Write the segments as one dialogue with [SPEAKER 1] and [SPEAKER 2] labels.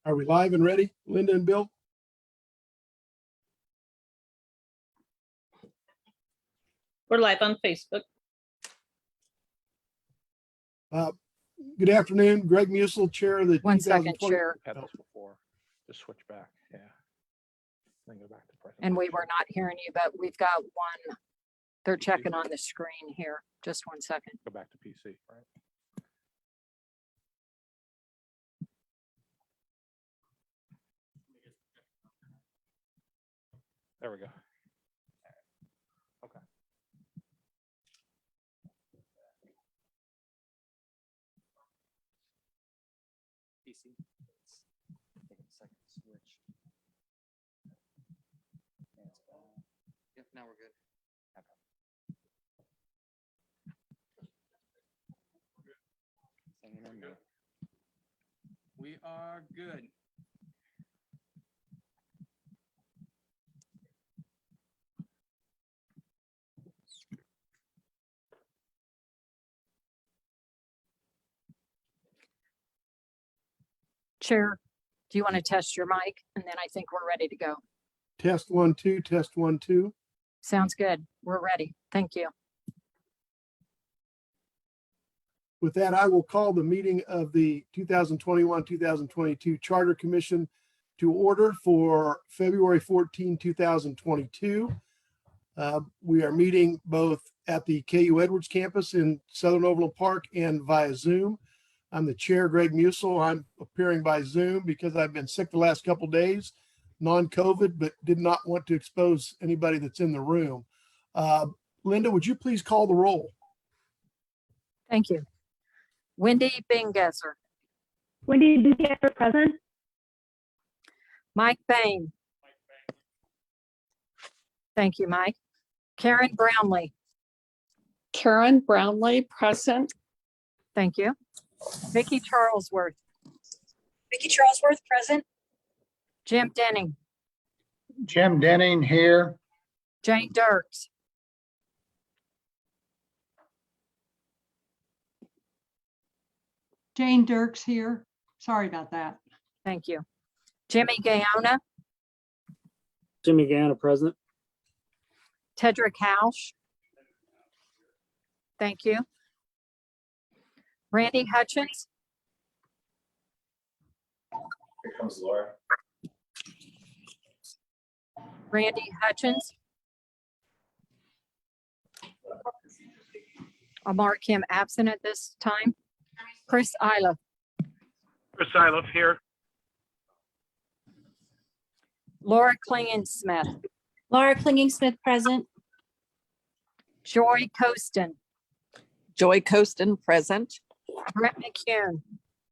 [SPEAKER 1] Are we live and ready, Linda and Bill?
[SPEAKER 2] We're live on Facebook.
[SPEAKER 1] Good afternoon, Greg Musil, Chair of the
[SPEAKER 3] 1 second,
[SPEAKER 1] 2020
[SPEAKER 3] Chair.
[SPEAKER 4] Had this before. Just switch back. Yeah. Then go back to presentation.
[SPEAKER 3] And we were not hearing you, but we've got one. They're checking on the screen here. Just 1 second.
[SPEAKER 4] Go back to PC, right? There we go. Okay.
[SPEAKER 5] PC. Take a second to switch. Yep, now we're good. Singing in there. We are good.
[SPEAKER 3] Chair, do you want to test your mic? And then I think we're ready to go.
[SPEAKER 1] Test 1, 2, test 1, 2.
[SPEAKER 3] Sounds good. We're ready. Thank you.
[SPEAKER 1] With that, I will call the meeting of the 2021-2022 Charter Commission to order for February 14, 2022. We are meeting both at the KU Edwards campus in Southern Overland Park and via Zoom. I'm the chair, Greg Musil. I'm appearing by Zoom because I've been sick the last couple days, non-COVID, but did not want to expose anybody that's in the room. Linda, would you please call the roll?
[SPEAKER 3] Thank you. Wendy Bingesser,
[SPEAKER 6] Wendy Bingesser, present.
[SPEAKER 3] Mike Bain. Thank you, Mike. Karen Brownlee.
[SPEAKER 2] Karen Brownlee, present.
[SPEAKER 3] Thank you. Vicki Charlesworth.
[SPEAKER 7] Vicki Charlesworth, present.
[SPEAKER 3] Jim Denning.
[SPEAKER 8] Jim Denning here.
[SPEAKER 3] Jane Dirks.
[SPEAKER 6] Jane Dirks here. Sorry about that.
[SPEAKER 3] Thank you. Jimmy Gaona.
[SPEAKER 9] Jimmy Gaona, present.
[SPEAKER 3] Tedrick Hausch. Thank you. Randy Hutchins.
[SPEAKER 5] Here comes Laura.
[SPEAKER 3] Randy Hutchins. I'll mark him absent at this time. Chris Iliff.
[SPEAKER 4] Chris Iliff here.
[SPEAKER 3] Laura Klingen-Smith.
[SPEAKER 7] Laura Klinging-Smith, present.
[SPEAKER 3] Joy Costin.
[SPEAKER 2] Joy Costin, present.
[SPEAKER 3] Brett McCune.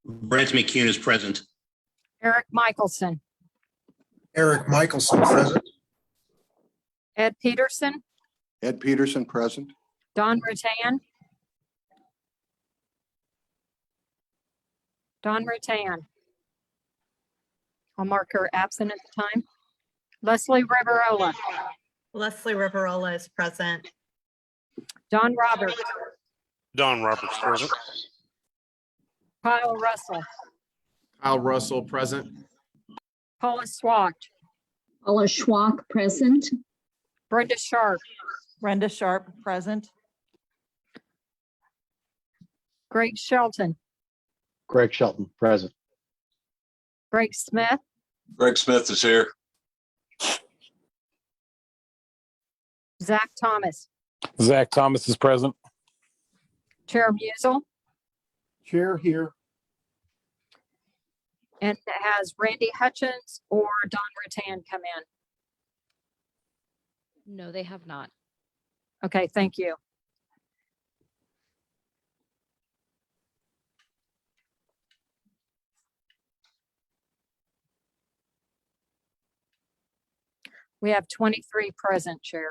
[SPEAKER 10] Brent McCune is present.
[SPEAKER 3] Eric Michelson.
[SPEAKER 11] Eric Michelson, present.
[SPEAKER 3] Ed Peterson.
[SPEAKER 11] Ed Peterson, present.
[SPEAKER 3] Don Rattan. Don Rattan. I'll mark her absent at the time. Leslie Riverola.
[SPEAKER 12] Leslie Riverola is present.
[SPEAKER 3] Don Roberts.
[SPEAKER 4] Don Roberts, present.
[SPEAKER 3] Kyle Russell.
[SPEAKER 9] Kyle Russell, present.
[SPEAKER 3] Paula Swatch.
[SPEAKER 6] Paula Schwak, present.
[SPEAKER 3] Brenda Sharp.
[SPEAKER 12] Brenda Sharp, present.
[SPEAKER 3] Greg Shelton.
[SPEAKER 8] Greg Shelton, present.
[SPEAKER 3] Greg Smith.
[SPEAKER 10] Greg Smith is here.
[SPEAKER 3] Zach Thomas.
[SPEAKER 4] Zach Thomas is present.
[SPEAKER 3] Chair Musel.
[SPEAKER 1] Chair here.
[SPEAKER 3] And has Randy Hutchins or Don Rattan come in?
[SPEAKER 7] No, they have not.
[SPEAKER 3] Okay, thank you. We have 23 present, Chair.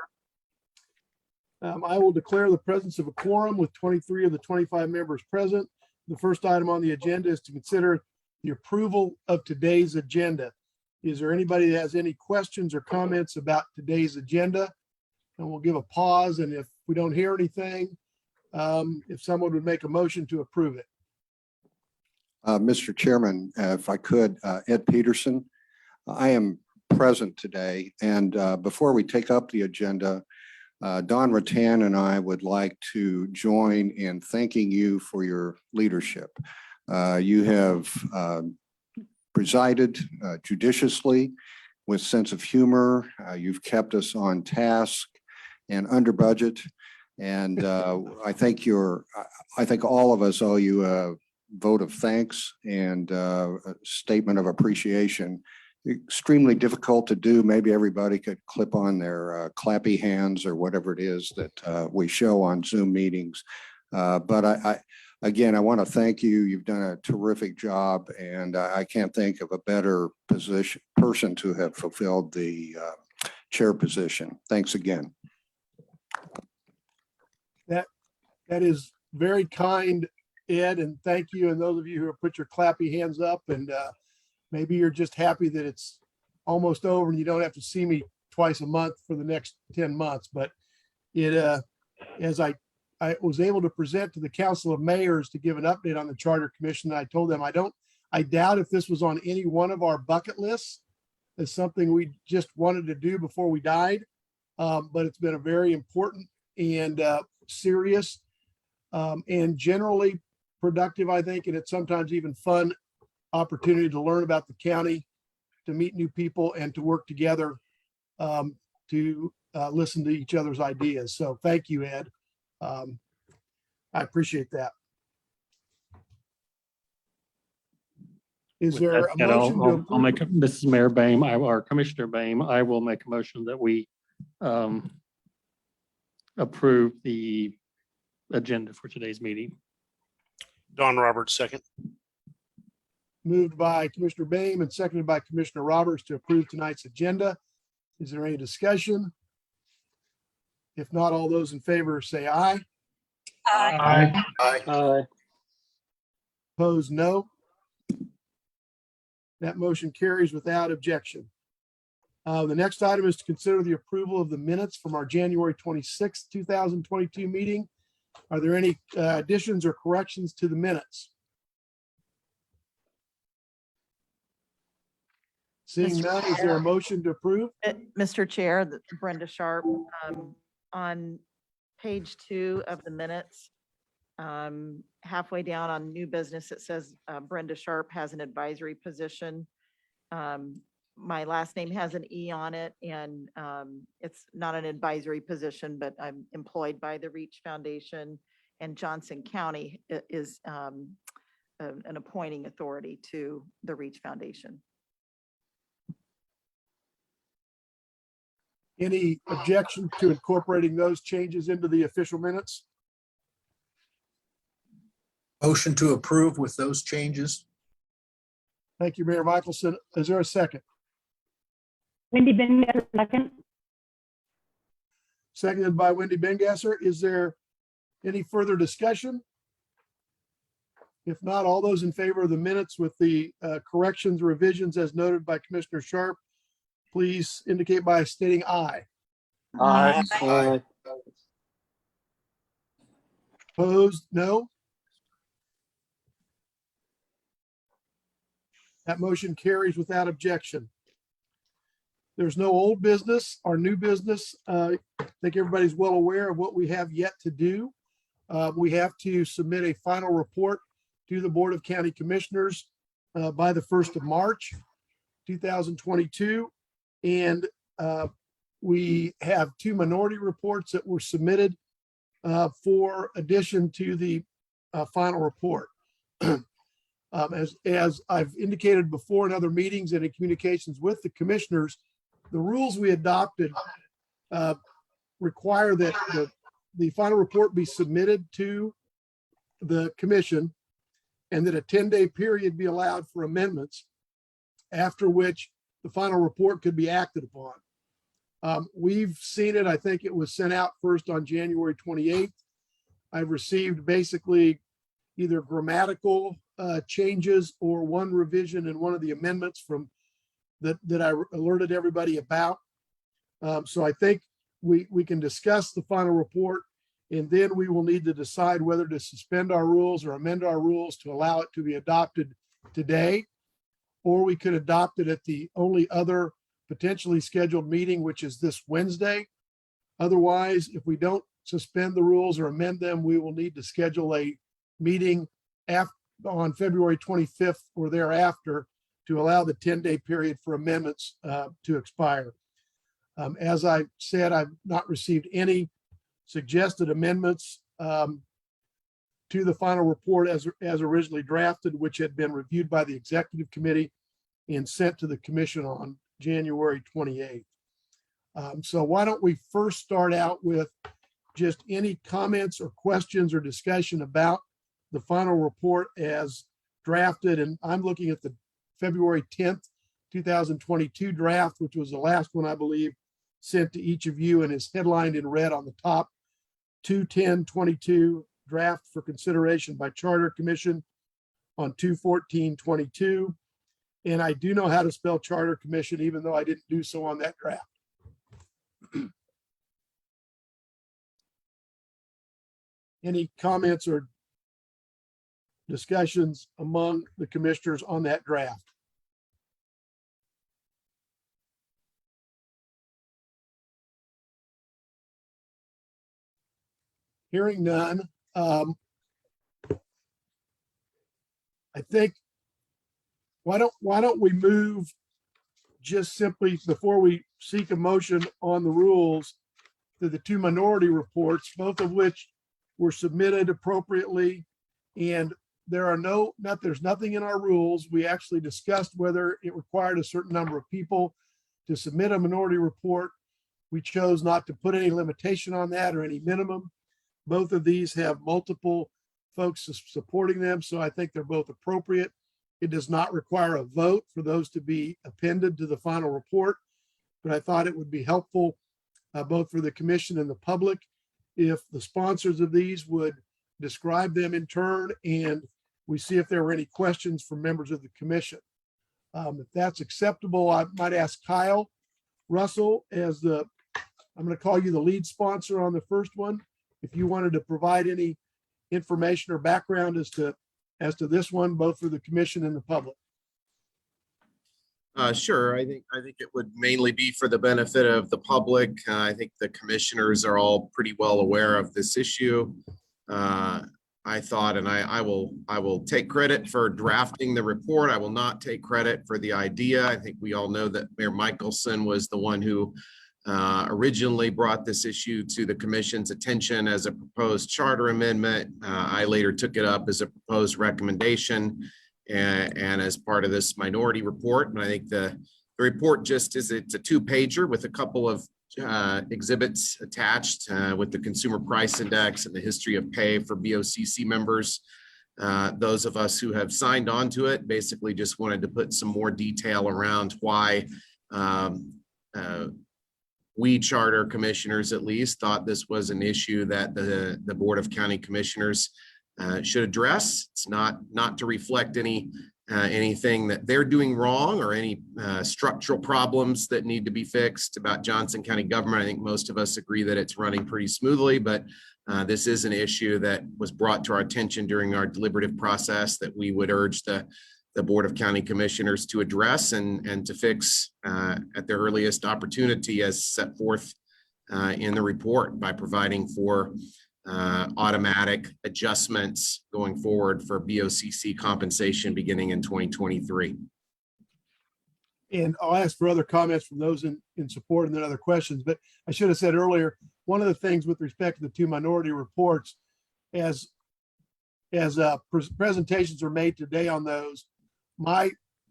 [SPEAKER 1] I will declare the presence of a quorum with 23 of the 25 members present. The first item on the agenda is to consider the approval of today's agenda. Is there anybody that has any questions or comments about today's agenda? And we'll give a pause, and if we don't hear anything, if someone would make a motion to approve it.
[SPEAKER 11] Mr. Chairman, if I could, Ed Peterson, I am present today. And before we take up the agenda, Don Rattan and I would like to join in thanking you for your leadership. You have presided judiciously with sense of humor. You've kept us on task and under budget. And I think all of us owe you a vote of thanks and a statement of appreciation. Extremely difficult to do. Maybe everybody could clip on their clappy hands or whatever it is that we show on Zoom meetings. But again, I want to thank you. You've done a terrific job, and I can't think of a better person to have fulfilled the chair position. Thanks again.
[SPEAKER 1] That is very kind, Ed, and thank you. And those of you who have put your clappy hands up, and maybe you're just happy that it's almost over and you don't have to see me twice a month for the next 10 months. But as I was able to present to the Council of Mayors to give an update on the Charter Commission, I told them I doubt if this was on any one of our bucket lists as something we just wanted to do before we died. But it's been a very important and serious and generally productive, I think, and it's sometimes even fun opportunity to learn about the county, to meet new people, and to work together to listen to each other's ideas. So thank you, Ed. I appreciate that. Is there a motion to
[SPEAKER 13] I'll make, this is Mayor Boehm, or Commissioner Boehm, I will make a motion that we approve the agenda for today's meeting.
[SPEAKER 14] Don Roberts, second.
[SPEAKER 1] Moved by Commissioner Boehm and seconded by Commissioner Roberts to approve tonight's agenda. Is there any discussion? If not, all those in favor say aye.
[SPEAKER 7] Aye.
[SPEAKER 9] Aye.
[SPEAKER 1] Opposed, no. That motion carries without objection. The next item is to consider the approval of the minutes from our January 26th, 2022 meeting. Are there any additions or corrections to the minutes? Seeing none, is there a motion to approve?
[SPEAKER 12] Mr. Chair, Brenda Sharp, on page 2 of the minutes, halfway down on new business, it says Brenda Sharp has an advisory position. My last name has an E on it, and it's not an advisory position, but I'm employed by the Reach Foundation, and Johnson County is an appointing authority to the Reach Foundation.
[SPEAKER 1] Any objection to incorporating those changes into the official minutes?
[SPEAKER 11] Motion to approve with those changes.
[SPEAKER 1] Thank you, Mayor Michelson. Is there a second?
[SPEAKER 6] Wendy Bengasser, second.
[SPEAKER 1] Seconded by Wendy Bengasser. Is there any further discussion? If not, all those in favor of the minutes with the corrections, revisions as noted by Commissioner Sharp, please indicate by stating aye.
[SPEAKER 9] Aye.
[SPEAKER 11] Aye.
[SPEAKER 1] Opposed, no. That motion carries without objection. There's no old business or new business. I think everybody's well aware of what we have yet to do. We have to submit a final report to the Board of County Commissioners by the 1st of March, 2022. And we have 2 minority reports that were submitted for addition to the final report. As I've indicated before in other meetings and in communications with the commissioners, the rules we adopted require that the final report be submitted to the commission and that a 10-day period be allowed for amendments, after which the final report could be acted upon. We've seen it. I think it was sent out first on January 28th. I've received basically either grammatical changes or one revision in one of the amendments from that I alerted everybody about. So I think we can discuss the final report, and then we will need to decide whether to suspend our rules or amend our rules to allow it to be adopted today, or we could adopt it at the only other potentially scheduled meeting, which is this Wednesday. Otherwise, if we don't suspend the rules or amend them, we will need to schedule a meeting on February 25th or thereafter to allow the 10-day period for amendments to expire. As I said, I've not received any suggested amendments to the final report as originally drafted, which had been reviewed by the executive committee and sent to the commission on January 28th. So why don't we first start out with just any comments or questions or discussion about the final report as drafted. And I'm looking at the February 10th, 2022 draft, which was the last one, I believe, sent to each of you and is headlined in red on the top. 2/10/22 draft for consideration by Charter Commission on 2/14/22. And I do know how to spell Charter Commission, even though I didn't do so on that draft. Any comments or discussions among the commissioners on that draft? Hearing none, I think, why don't we move just simply before we seek a motion on the rules to the two minority reports, both of which were submitted appropriately. And there's nothing in our rules. We actually discussed whether it required a certain number of people to submit a minority report. We chose not to put any limitation on that or any minimum. Both of these have multiple folks supporting them, so I think they're both appropriate. It does not require a vote for those to be appended to the final report, but I thought it would be helpful both for the commission and the public if the sponsors of these would describe them in turn, and we see if there were any questions from members of the commission. If that's acceptable, I might ask Kyle Russell I'm going to call you the lead sponsor on the first one. If you wanted to provide any information or background as to this one, both for the commission and the public.
[SPEAKER 15] Sure. I think it would mainly be for the benefit of the public. I think the commissioners are all pretty well aware of this issue. I thought, and I will take credit for drafting the report. I will not take credit for the idea. I think we all know that Mayor Michelson was the one who originally brought this issue to the commission's attention as a proposed charter amendment. I later took it up as a proposed recommendation and as part of this minority report. And I think the report it's a 2-pager with a couple of exhibits attached with the consumer price index and the history of pay for BOCC members. Those of us who have signed on to it basically just wanted to put some more detail around why we charter commissioners at least thought this was an issue that the Board of County Commissioners should address. It's not to reflect anything that they're doing wrong or any structural problems that need to be fixed about Johnson County government. I think most of us agree that it's running pretty smoothly, but this is an issue that was brought to our attention during our deliberative process that we would urge the Board of County Commissioners to address and to fix at the earliest opportunity as set forth in the report by providing for automatic adjustments going forward for BOCC compensation beginning in 2023.
[SPEAKER 1] And I'll ask for other comments from those in support and then other questions. But I should have said earlier, one of the things with respect to the two minority reports, as presentations are made today on those, my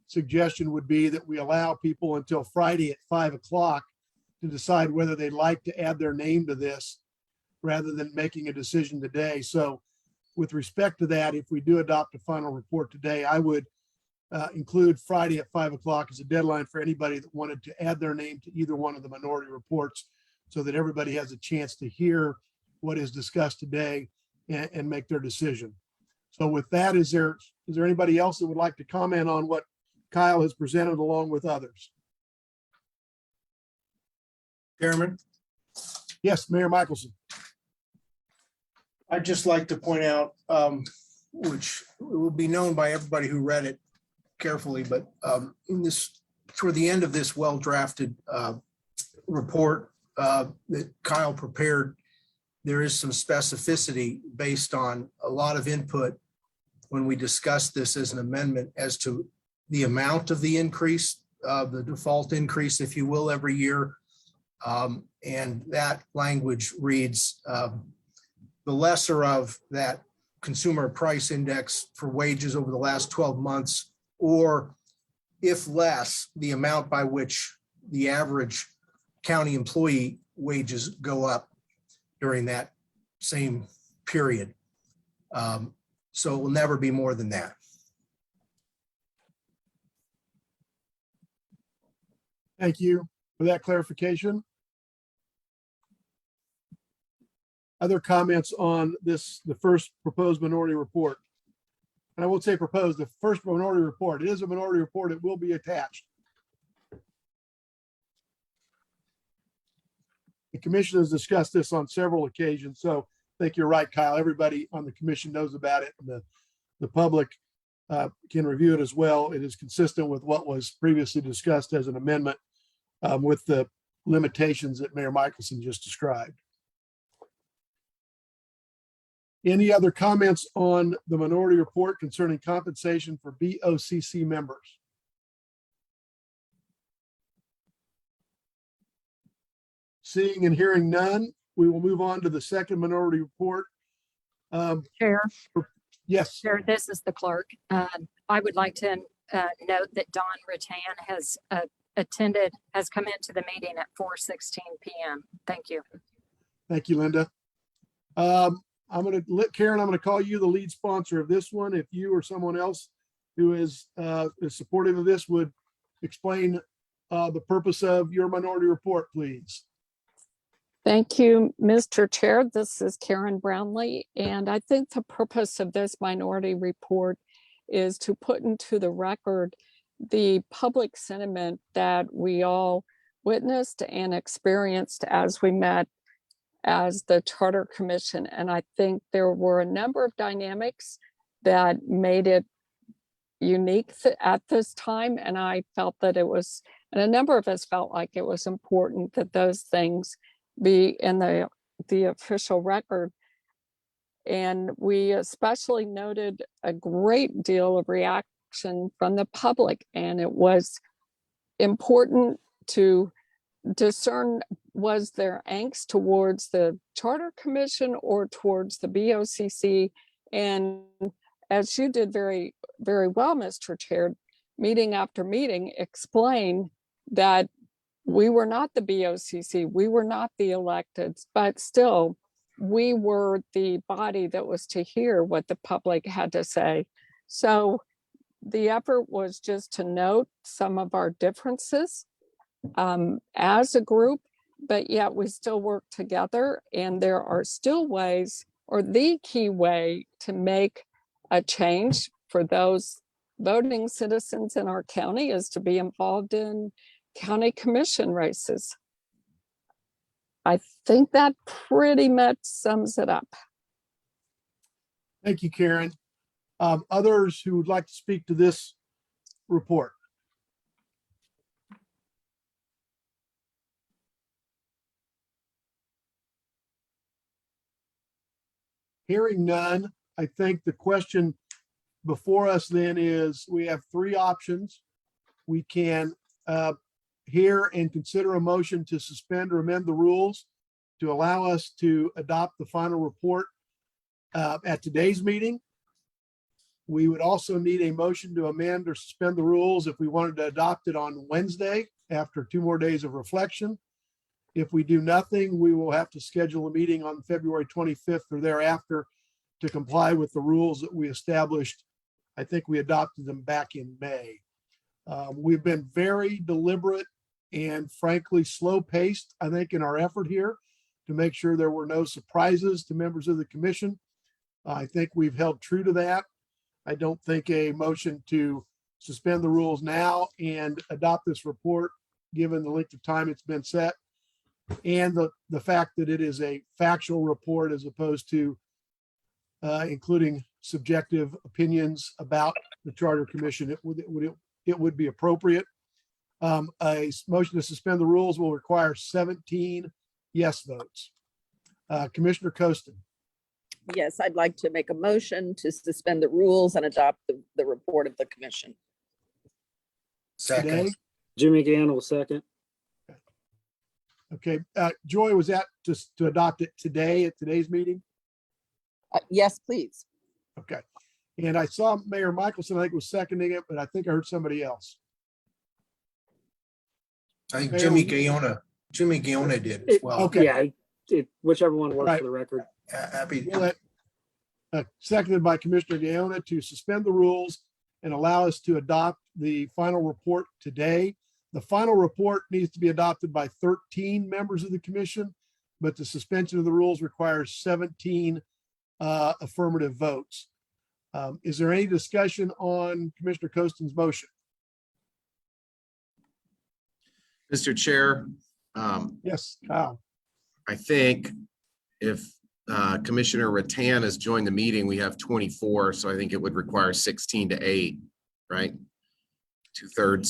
[SPEAKER 1] suggestion would be that we allow people until Friday at 5 o'clock to decide whether they'd like to add their name to this rather than making a decision today. So with respect to that, if we do adopt a final report today, I would include Friday at 5 o'clock as a deadline for anybody that wanted to add their name to either one of the minority reports so that everybody has a chance to hear what is discussed today and make their decision. So with that, is there anybody else that would like to comment on what Kyle has presented along with others?
[SPEAKER 7] Chairman,
[SPEAKER 1] Yes, Mayor Michelson.
[SPEAKER 7] I'd just like to point out, which will be known by everybody who read it,
[SPEAKER 16] carefully, but in this, toward the end of this well-drafted report that Kyle prepared, there is some specificity based on a lot of input when we discussed this as an amendment as to the amount of the increase, the default increase, if you will, every year. And that language reads, the lesser of that consumer price index for wages over the last 12 months, or if less, the amount by which the average county employee wages go up during that same period. So it will never be more than that.
[SPEAKER 1] Thank you for that clarification. Other comments on this, the first proposed minority report? And I won't say proposed, the first minority report. It is a minority report. It will be attached. The commission has discussed this on several occasions, so I think you're right, Kyle. Everybody on the commission knows about it, and the public can review it as well. It is consistent with what was previously discussed as an amendment with the limitations that Mayor Michelson just described. Any other comments on the minority report concerning compensation for BOCC members? Seeing and hearing none, we will move on to the second minority report.
[SPEAKER 3] Chair,
[SPEAKER 1] Yes,
[SPEAKER 3] Chair, this is the clerk. I would like to note that Don Rattan has has come into the meeting at 4:16 p.m. Thank you.
[SPEAKER 1] thank you, Linda. I'm going to let Karen, I'm going to call you the lead sponsor of this one. If you or someone else who is supportive of this would explain the purpose of your minority report, please.
[SPEAKER 2] Thank you, Mr. Chair. This is Karen Brownlee, and I think the purpose of this minority report is to put into the record the public sentiment that we all witnessed and experienced as we met as the Charter Commission. And I think there were a number of dynamics that made it unique at this time. And I felt that it was, and a number of us felt like it was important that those things be in the official record. And we especially noted a great deal of reaction from the public. And it was important to discern, was there angst towards the Charter Commission or towards the BOCC? And as you did very, very well, Mr. Chair, meeting after meeting, explain that we were not the BOCC, we were not the electeds, but still we were the body that was to hear what the public had to say. So the effort was just to note some of our differences as a group, but yet we still work together, and there are still ways, or the key way to make a change for those voting citizens in our county is to be involved in county commission races. I think that pretty much sums it up.
[SPEAKER 1] Thank you, Karen. Others who would like to speak to this report? Hearing none, I think the question before us then is, we have three options. We can hear and consider a motion to suspend or amend the rules to allow us to adopt the final report at today's meeting. We would also need a motion to amend or suspend the rules if we wanted to adopt it on Wednesday after 2 more days of reflection. If we do nothing, we will have to schedule a meeting on February 25th or thereafter to comply with the rules that we established. I think we adopted them back in May. We've been very deliberate and frankly slow-paced, I think, in our effort here to make sure there were no surprises to members of the commission. I think we've held true to that. I don't think a motion to suspend the rules now and adopt this report, given the length of time it's been set, and the fact that it is a factual report as opposed to including subjective opinions about the Charter Commission, it would be appropriate. Motion to suspend the rules will require 17 yes votes. Commissioner Coaston,
[SPEAKER 7] Yes, I'd like to make a motion to suspend the rules and adopt the report of the commission.
[SPEAKER 1] today.
[SPEAKER 16] Second,
[SPEAKER 9] Jimmy Gann will second.
[SPEAKER 1] Okay, Joy, was that just to adopt it today at today's meeting?
[SPEAKER 7] Yes, please.
[SPEAKER 1] Okay. And I saw Mayor Michelson, I think, was seconding it, but I think I heard somebody else.
[SPEAKER 16] I think
[SPEAKER 1] Mayor,
[SPEAKER 16] Jimmy Gaona did as well.
[SPEAKER 1] Okay.
[SPEAKER 9] Yeah, whichever one works
[SPEAKER 1] Right.
[SPEAKER 9] for the record.
[SPEAKER 16] Happy.
[SPEAKER 1] Seconded by Commissioner Gaona to suspend the rules and allow us to adopt the final report today. The final report needs to be adopted by 13 members of the commission, but the suspension of the rules requires 17 affirmative votes. Is there any discussion on Commissioner Coaston's motion?
[SPEAKER 15] Mr. Chair,
[SPEAKER 1] Yes, Kyle.
[SPEAKER 15] I think if Commissioner Rattan has joined the meeting, we have 24, so I think it would require 16 to 8, right? 2/3.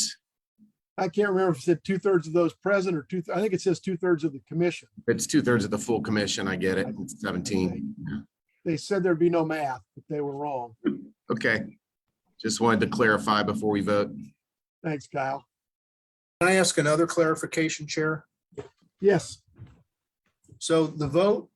[SPEAKER 1] I can't remember if it said 2/3 of those present or I think it says 2/3 of the commission.
[SPEAKER 15] It's 2/3 of the full commission. I get it. It's 17.
[SPEAKER 1] They said there'd be no math, but they were wrong.
[SPEAKER 15] Okay. Just wanted to clarify before we vote.
[SPEAKER 1] Thanks, Kyle.
[SPEAKER 16] Can I ask another clarification, Chair?
[SPEAKER 1] Yes,
[SPEAKER 16] So the vote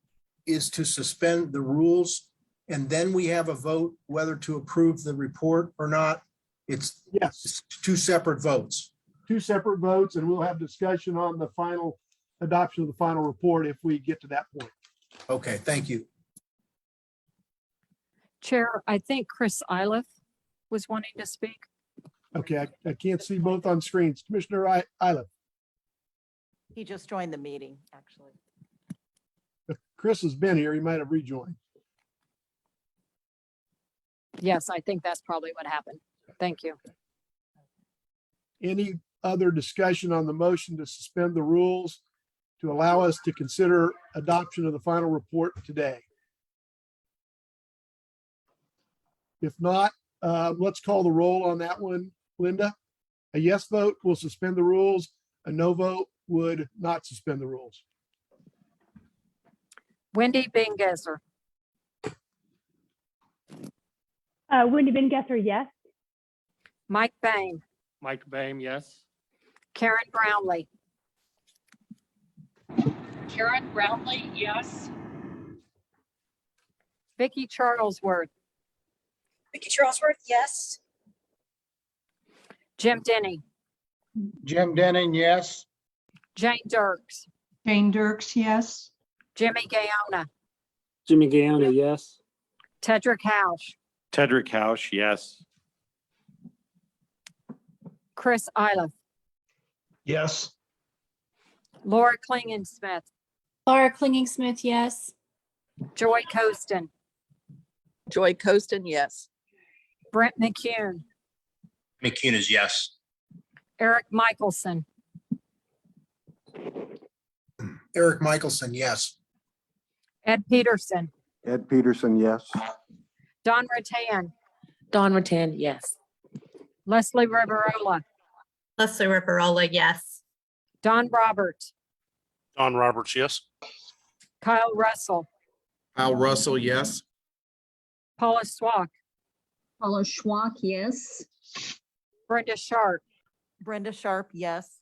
[SPEAKER 16] is to suspend the rules, and then we have a vote whether to approve the report or not. It's
[SPEAKER 1] yes,
[SPEAKER 16] two separate votes.
[SPEAKER 1] two separate votes, and we'll have discussion on the final adoption of the final report if we get to that point.
[SPEAKER 16] Okay, thank you.
[SPEAKER 3] Chair, I think Chris Iliff was wanting to speak.
[SPEAKER 1] Okay, I can't see both on screens. Commissioner Iliff,
[SPEAKER 12] He just joined the meeting, actually.
[SPEAKER 1] if Chris has been here, he might have rejoined.
[SPEAKER 3] Yes, I think that's probably what happened. Thank you.
[SPEAKER 1] Any other discussion on the motion to suspend the rules to allow us to consider adoption of the final report today? If not, let's call the roll on that one. Linda, a yes vote will suspend the rules. A no vote would not suspend the rules.
[SPEAKER 3] Wendy Bingesser,
[SPEAKER 6] Wendy Van Gesser, yes.
[SPEAKER 3] Mike Bain,
[SPEAKER 13] Mike Boehm, yes.
[SPEAKER 3] Karen Brownlee,
[SPEAKER 2] Karen Brownlee, yes.
[SPEAKER 3] Vicky Charlesworth,
[SPEAKER 7] Vicky Charlesworth, yes.
[SPEAKER 3] Jim Denny,
[SPEAKER 8] Jim Denning, yes.
[SPEAKER 3] Jane Dirks,
[SPEAKER 7] Jane Dirks, yes.
[SPEAKER 3] Jimmy Gaona,
[SPEAKER 9] Jimmy Gaona, yes.
[SPEAKER 3] Tedrick House,
[SPEAKER 14] Tedrick House, yes.
[SPEAKER 3] Chris Iliff,
[SPEAKER 14] Yes.
[SPEAKER 3] Laura Klingensmith,
[SPEAKER 7] Laura Klingensmith, yes.
[SPEAKER 3] Joy Coaston,
[SPEAKER 7] Joy Coaston, yes.
[SPEAKER 3] Brent McCune,
[SPEAKER 10] McCune is yes.
[SPEAKER 3] Eric Michelson,
[SPEAKER 16] Eric Michelson, yes.
[SPEAKER 3] Ed Peterson,
[SPEAKER 11] Ed Peterson, yes.
[SPEAKER 3] Don Rattan,
[SPEAKER 7] Dawn Rattan, yes.
[SPEAKER 3] Leslie Riverola,
[SPEAKER 7] Leslie Riparola, yes.
[SPEAKER 3] Don Roberts,
[SPEAKER 14] Don Roberts, yes.
[SPEAKER 3] Kyle Russell,
[SPEAKER 15] Al Russell, yes.
[SPEAKER 3] Paula Swak,
[SPEAKER 2] Paula Schwank, yes.
[SPEAKER 3] Brenda Sharp,
[SPEAKER 12] Brenda Sharp, yes.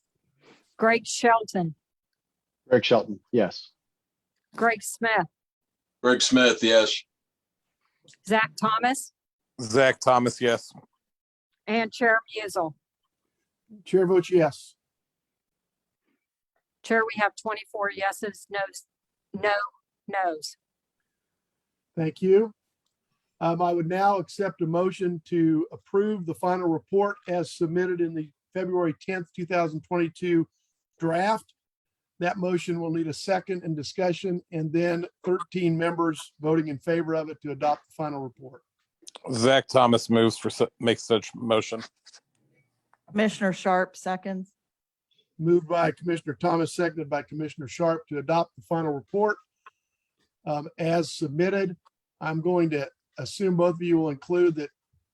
[SPEAKER 3] Greg Shelton,
[SPEAKER 8] Greg Shelton, yes.
[SPEAKER 3] Greg Smith,
[SPEAKER 10] Greg Smith, yes.
[SPEAKER 3] Zach Thomas,
[SPEAKER 14] Zach Thomas, yes.
[SPEAKER 3] and Chair Musil.
[SPEAKER 1] Chair votes yes.
[SPEAKER 3] Chair, we have 24 yeses, noes.
[SPEAKER 1] Thank you. I would now accept a motion to approve the final report as submitted in the February 10th, 2022 draft. That motion will need a second and discussion, and then 13 members voting in favor of it to adopt the final report.
[SPEAKER 14] Zach Thomas moves makes such motion.
[SPEAKER 12] Commissioner Sharp, seconds.
[SPEAKER 1] Moved by Commissioner Thomas, seconded by Commissioner Sharp to adopt the final report as submitted. I'm going to assume both of you will include that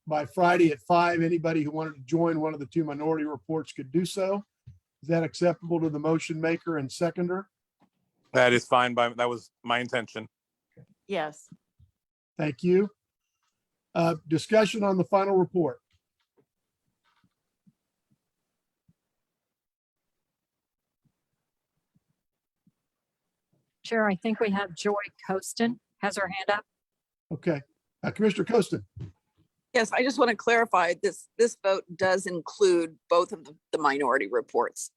[SPEAKER 1] by Friday at 5, anybody who wanted to join one of the two minority reports could do so. Is that acceptable to the motion maker and seconder?
[SPEAKER 14] That is fine that was my intention.
[SPEAKER 12] Yes.
[SPEAKER 1] Thank you. Discussion on the final report.
[SPEAKER 3] Chair, I think we have Joy Costin has her hand up.
[SPEAKER 1] Okay. Commissioner Costin.
[SPEAKER 7] Yes, I just want to clarify, this vote does include both of the minority reports.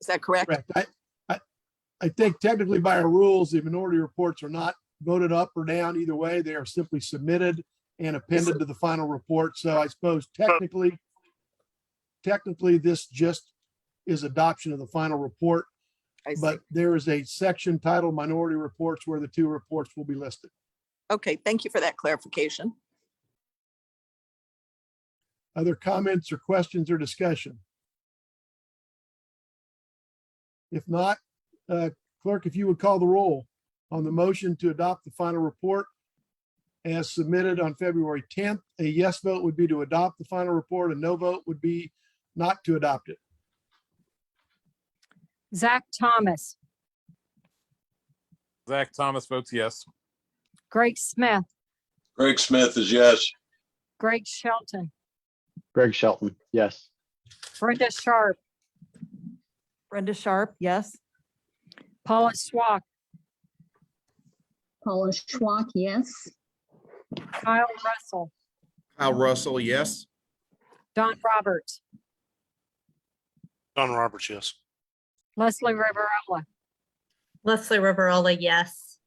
[SPEAKER 7] Is that correct?
[SPEAKER 1] Correct. I think technically by our rules, the minority reports are not voted up or down either way. They are simply submitted and appended to the final report. So I suppose technically this just is adoption of the final report.
[SPEAKER 7] I see.
[SPEAKER 1] But there is a section titled minority reports where the two reports will be listed.
[SPEAKER 7] Okay, thank you for that clarification.
[SPEAKER 1] Other comments or questions or discussion? If not, clerk, if you would call the roll on the motion to adopt the final report as submitted on February 10th, a yes vote would be to adopt the final report, a no vote would be not to adopt it.
[SPEAKER 3] Zach Thomas,
[SPEAKER 14] Zach Thomas votes yes.
[SPEAKER 3] Greg Smith,
[SPEAKER 10] Greg Smith is yes.
[SPEAKER 3] Greg Shelton,
[SPEAKER 8] Greg Shelton, yes.
[SPEAKER 3] Brenda Sharp,
[SPEAKER 12] Brenda Sharp, yes.
[SPEAKER 3] Paula Swak,
[SPEAKER 17] Paula Schwak, yes.
[SPEAKER 3] Kyle Russell,
[SPEAKER 15] Kyle Russell, yes.
[SPEAKER 3] Don Roberts,
[SPEAKER 10] Don Roberts, yes.
[SPEAKER 3] Leslie Riverola,
[SPEAKER 17] Leslie Riverola, yes.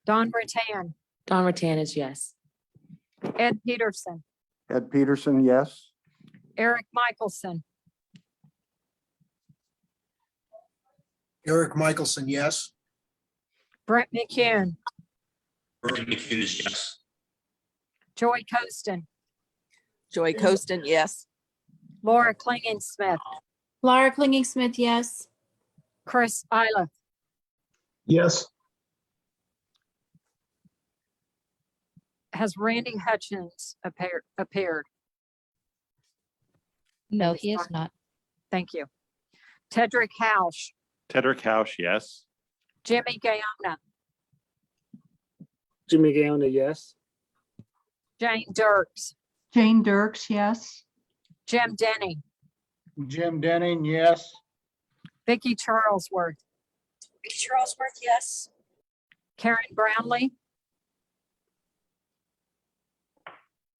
[SPEAKER 3] Don Rattan,
[SPEAKER 17] Don Rattan is yes.
[SPEAKER 3] Ed Peterson,
[SPEAKER 11] Ed Peterson, yes.
[SPEAKER 3] Eric Michelson,
[SPEAKER 16] Eric Michelson, yes.
[SPEAKER 3] Brent McCune,
[SPEAKER 10] Brent McCune is yes.
[SPEAKER 3] Joy Costin,
[SPEAKER 7] Joy Costin, yes.
[SPEAKER 3] Laura Klingen Smith,
[SPEAKER 17] Laura Klinging Smith, yes.
[SPEAKER 3] Chris Isla,
[SPEAKER 8] Yes.
[SPEAKER 3] has Randy Hutchins appeared?
[SPEAKER 17] No, he is not.
[SPEAKER 3] Thank you. Tedrick Hausch,
[SPEAKER 10] Tedrick Hausch, yes.
[SPEAKER 3] Jimmy Gayona,
[SPEAKER 9] Jimmy Gaona, yes.
[SPEAKER 3] Jane Dirks,
[SPEAKER 17] Jane Dirks, yes.
[SPEAKER 3] Jim Denny,
[SPEAKER 8] Jim Denning, yes.
[SPEAKER 3] Vicky Charlesworth,
[SPEAKER 17] Charlesworth, yes.
[SPEAKER 3] Karen Brownlee,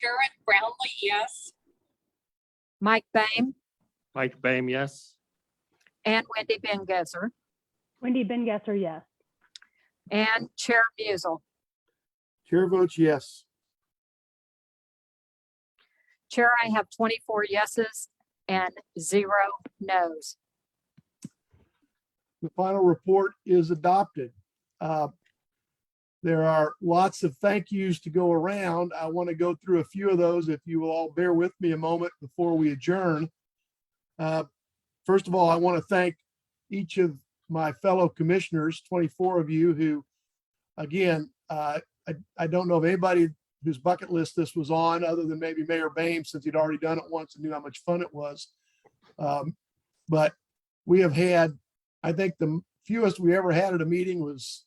[SPEAKER 17] Karen Brownlee, yes.
[SPEAKER 3] Mike Boehm,
[SPEAKER 13] Mike Boehm, yes.
[SPEAKER 3] and Wendy Bengesser,
[SPEAKER 6] Wendy Bengesser, yes.
[SPEAKER 3] and Chair Musel.
[SPEAKER 1] Chair votes yes.
[SPEAKER 3] Chair, I have 24 yeses and 0 nos.
[SPEAKER 1] The final report is adopted. There are lots of thank yous to go around. I want to go through a few of those if you will all bear with me a moment before we adjourn. First of all, I want to thank each of my fellow commissioners, 24 of you who, again, I don't know of anybody whose bucket list this was on other than maybe Mayor Boehm, since he'd already done it once and knew how much fun it was. But we have had, I think the fewest we ever had at a meeting was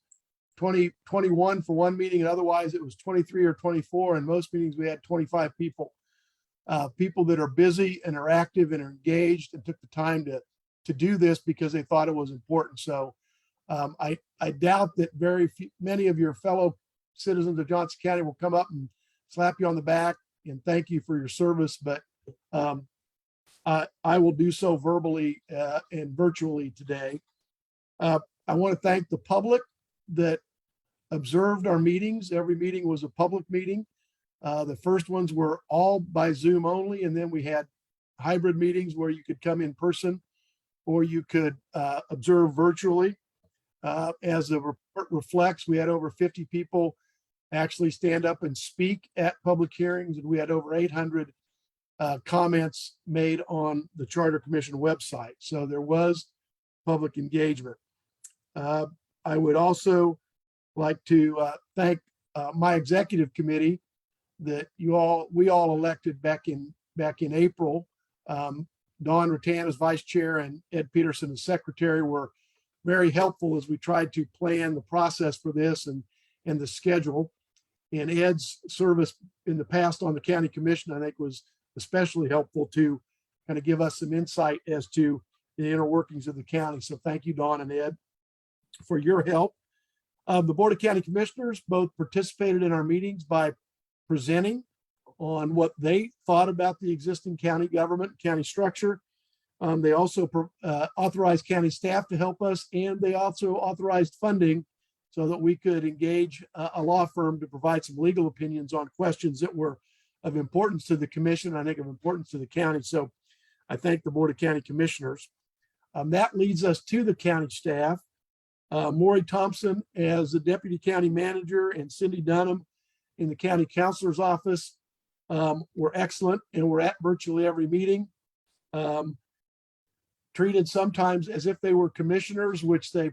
[SPEAKER 1] 21 for one meeting, and otherwise it was 23 or 24. And most meetings we had 25 people. People that are busy and are active and are engaged and took the time to do this because they thought it was important. So I doubt that many of your fellow citizens of Johnson County will come up and slap you on the back and thank you for your service, but I will do so verbally and virtually today. I want to thank the public that observed our meetings. Every meeting was a public meeting. The first ones were all by Zoom only, and then we had hybrid meetings where you could come in person or you could observe virtually. As the report reflects, we had over 50 people actually stand up and speak at public hearings, and we had over 800 comments made on the Charter Commission website. So there was public engagement. I would also like to thank my executive committee that we all elected back in April. Dawn Rattan as vice chair and Ed Peterson as secretary were very helpful as we tried to plan the process for this and the schedule. And Ed's service in the past on the county commission, I think, was especially helpful to kind of give us some insight as to the inner workings of the county. So thank you, Dawn and Ed, for your help. The Board of County Commissioners both participated in our meetings by presenting on what they thought about the existing county government, county structure. They also authorized county staff to help us, and they also authorized funding so that we could engage a law firm to provide some legal opinions on questions that were of importance to the commission, I think of importance to the county. So I thank the Board of County Commissioners. That leads us to the county staff. Maury Thompson as the deputy county manager and Cindy Dunham in the county counselor's office were excellent and were at virtually every meeting. Treated sometimes as if they were commissioners, which they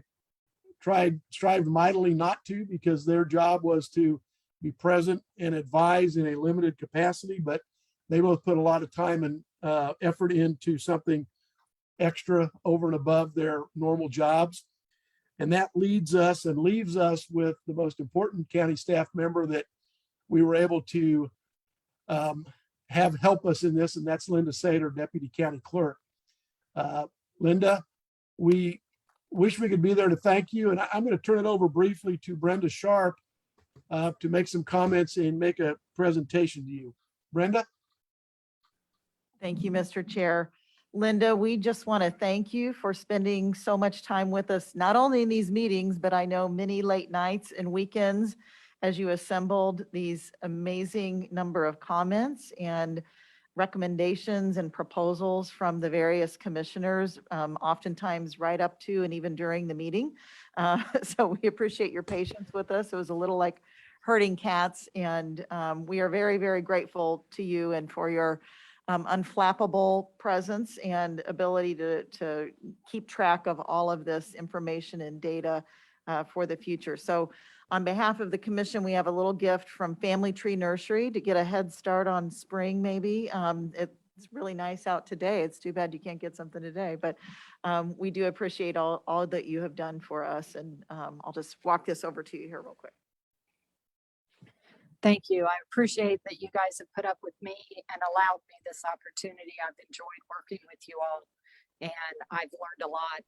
[SPEAKER 1] strived mightily not to, because their job was to be present and advise in a limited capacity, but they both put a lot of time and effort into something extra over and above their normal jobs. And that leads us and leaves us with the most important county staff member that we were able to have help us in this, and that's Linda Sater, Deputy County Clerk. Linda, we wish we could be there to thank you, and I'm going to turn it over briefly to Brenda Sharp to make some comments and make a presentation to you. Brenda?
[SPEAKER 12] Thank you, Mr. Chair. Linda, we just want to thank you for spending so much time with us, not only in these meetings, but I know many late nights and weekends as you assembled these amazing number of comments and recommendations and proposals from the various commissioners, oftentimes right up to and even during the meeting. So we appreciate your patience with us. It was a little like herding cats, and we are very, very grateful to you and for your unflappable presence and ability to keep track of all of this information and data for the future. So on behalf of the commission, we have a little gift from Family Tree Nursery to get a head start on spring, maybe. It's really nice out today. It's too bad you can't get something today, but we do appreciate all that you have done for us. And I'll just walk this over to you here real quick.
[SPEAKER 3] Thank you. I appreciate that you guys have put up with me and allowed me this opportunity. I've enjoyed working with you all, and I've learned a lot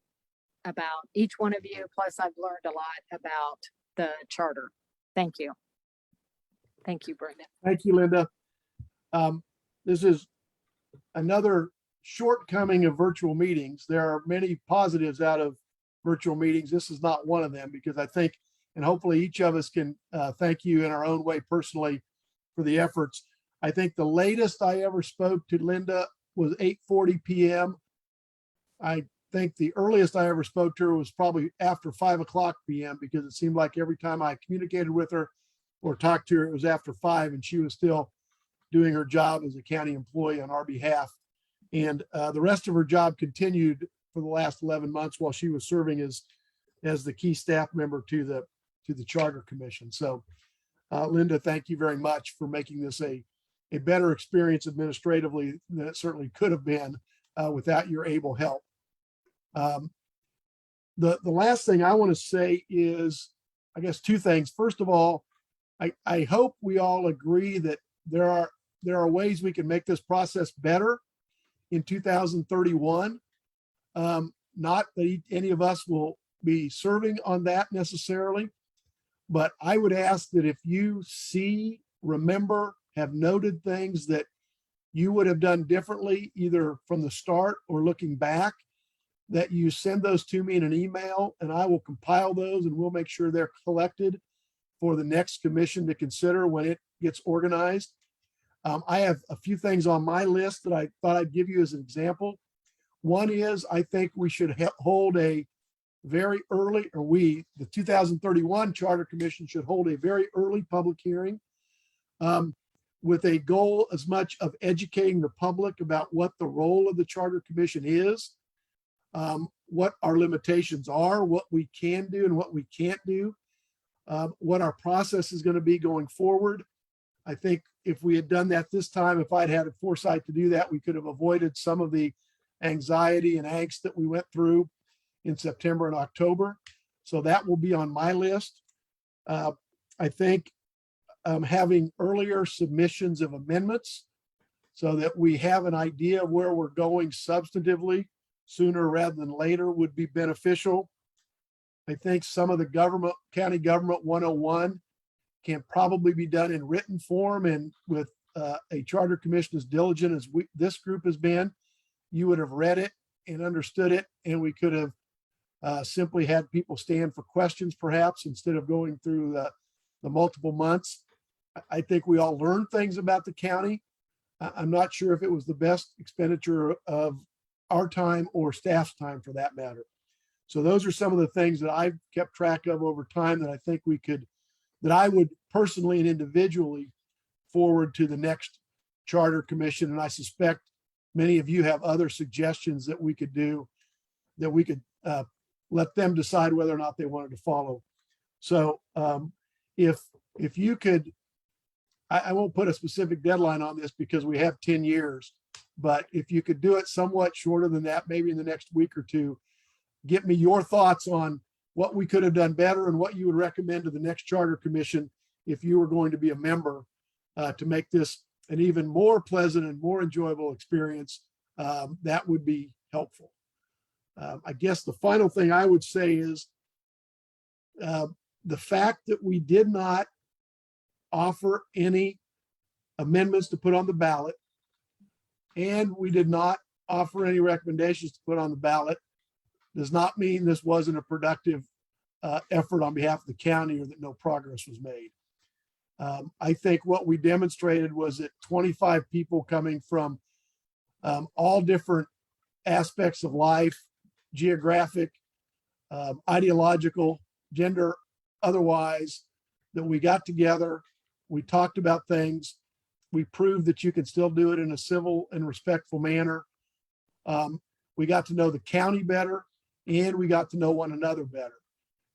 [SPEAKER 3] about each one of you. Plus, I've learned a lot about the charter. Thank you. Thank you, Brenda.
[SPEAKER 1] Thank you, Linda. This is another shortcoming of virtual meetings. There are many positives out of virtual meetings. This is not one of them, because I think, and hopefully each of us can thank you in our own way personally for the efforts. I think the latest I ever spoke to Linda was 8:40 p.m. I think the earliest I ever spoke to her was probably after 5 o'clock p.m. because it seemed like every time I communicated with her or talked to her, it was after 5, and she was still doing her job as a county employee on our behalf. And the rest of her job continued for the last 11 months while she was serving as the key staff member to the Charter Commission. So Linda, thank you very much for making this a better experience administratively than it certainly could have been without your able help. The last thing I want to say is, I guess, two things. First of all, I hope we all agree that there are ways we can make this process better in 2031. Not that any of us will be serving on that necessarily, but I would ask that if you see, remember, have noted things that you would have done differently, either from the start or looking back, that you send those to me in an email, and I will compile those and we'll make sure they're collected for the next commission to consider when it gets organized. I have a few things on my list that I thought I'd give you as an example. One is, I think we should hold a very early, or the 2031 Charter Commission should hold a very early public hearing with a goal as much of educating the public about what the role of the Charter Commission is, what our limitations are, what we can do and what we can't do, what our process is going to be going forward. I think if we had done that this time, if I'd had a foresight to do that, we could have avoided some of the anxiety and angst that we went through in September and October. So that will be on my list. I think having earlier submissions of amendments so that we have an idea of where we're going substantively sooner rather than later would be beneficial. I think some of the county government 101 can probably be done in written form, and with a charter commission as diligent as this group has been, you would have read it and understood it, and we could have simply had people stand for questions perhaps instead of going through the multiple months. I think we all learned things about the county. I'm not sure if it was the best expenditure of our time or staff's time for that matter. So those are some of the things that I've kept track of over time that I think that I would personally and individually forward to the next charter commission. And I suspect many of you have other suggestions that we could do, that we could let them decide whether or not they wanted to follow. So if you could, I won't put a specific deadline on this because we have 10 years, but if you could do it somewhat shorter than that, maybe in the next week or two, get me your thoughts on what we could have done better and what you would recommend to the next charter commission if you were going to be a member to make this an even more pleasant and more enjoyable experience. That would be helpful. I guess the final thing I would say is the fact that we did not offer any amendments to put on the ballot, and we did not offer any recommendations to put on the ballot, does not mean this wasn't a productive effort on behalf of the county or that no progress was made. I think what we demonstrated was that 25 people coming from all different aspects of life, geographic, ideological, gender, otherwise, that we got together, we talked about things, we proved that you can still do it in a civil and respectful manner. We got to know the county better, and we got to know one another better.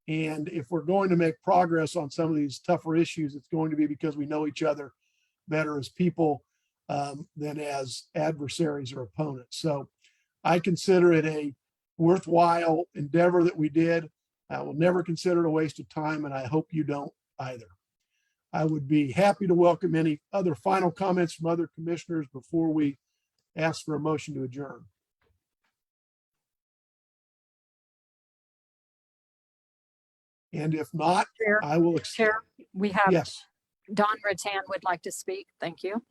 [SPEAKER 1] And if we're going to make progress on some of these tougher issues, it's going to be because we know each other better as people than as adversaries or opponents. So I consider it a worthwhile endeavor that we did. I will never consider it a waste of time, and I hope you don't either. I would be happy to welcome any other final comments from other commissioners before we ask for a motion to adjourn. And if not,
[SPEAKER 3] Chair,
[SPEAKER 1] I will.
[SPEAKER 3] Chair, we have
[SPEAKER 1] Yes.
[SPEAKER 3] Don Rattan would like to speak. Thank you.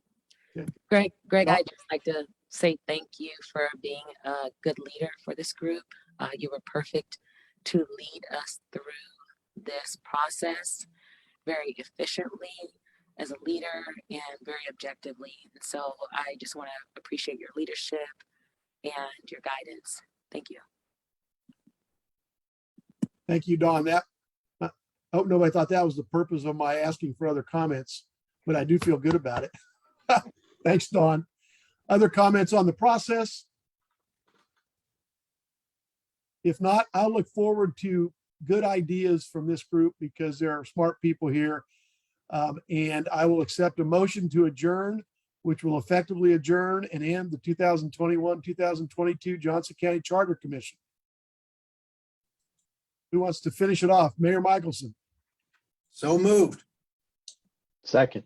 [SPEAKER 18] Greg,
[SPEAKER 1] Don?
[SPEAKER 18] I'd just like to say thank you for being a good leader for this group. You were perfect to lead us through this process very efficiently as a leader and very objectively. And so I just want to appreciate your leadership and your guidance. Thank you.
[SPEAKER 1] Thank you, Don. I hope nobody thought that was the purpose of my asking for other comments, but I do feel good about it. Thanks, Don. Other comments on the process? If not, I'll look forward to good ideas from this group because there are smart people here. And I will accept a motion to adjourn, which will effectively adjourn and end the 2021-2022 Johnson County Charter Commission. Who wants to finish it off? Mayor Michelson.
[SPEAKER 16] So moved.
[SPEAKER 8] Second.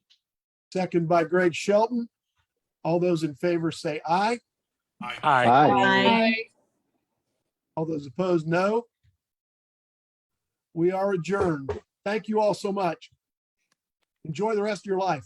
[SPEAKER 1] Second by Greg Shelton. All those in favor say aye.
[SPEAKER 8] Aye.
[SPEAKER 1] All those opposed, no. We are adjourned. Thank you all so much. Enjoy the rest of your life.